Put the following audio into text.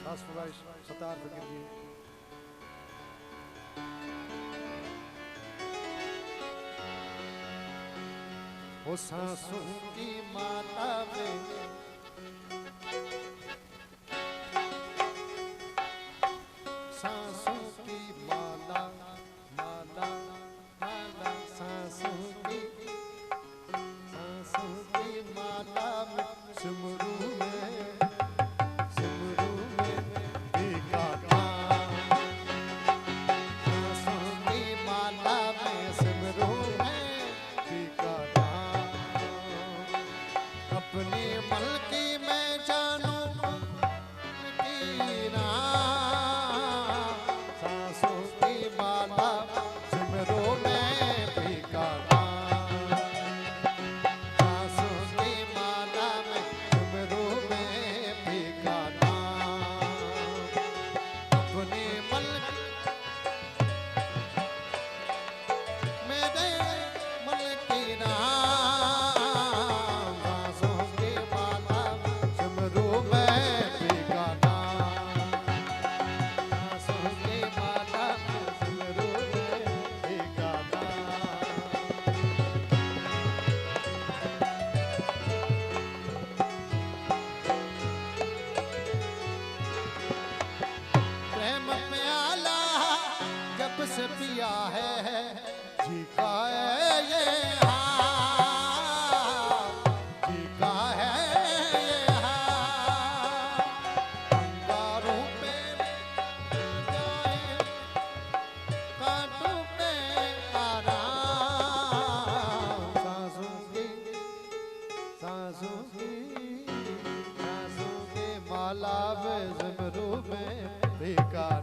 खास फरमाइश सतार फकीर जी। वो सांसों की माला में सांसों की माला माला माला सांसों की माला में सिमरू में भीगा सांसों की माला में सिमरू में भीगा अपनी मलकी में जानू की ना सांसों की माला सिमरू में भीगा सांसों की माला में सिमरू में भीगा अपनी मलकी मेरे मलकी ना से पिया है जी का ये जी का है ये अंगारों पे जाए कांटों पे आराम सांसों की माला में ज़िमरू में बेकार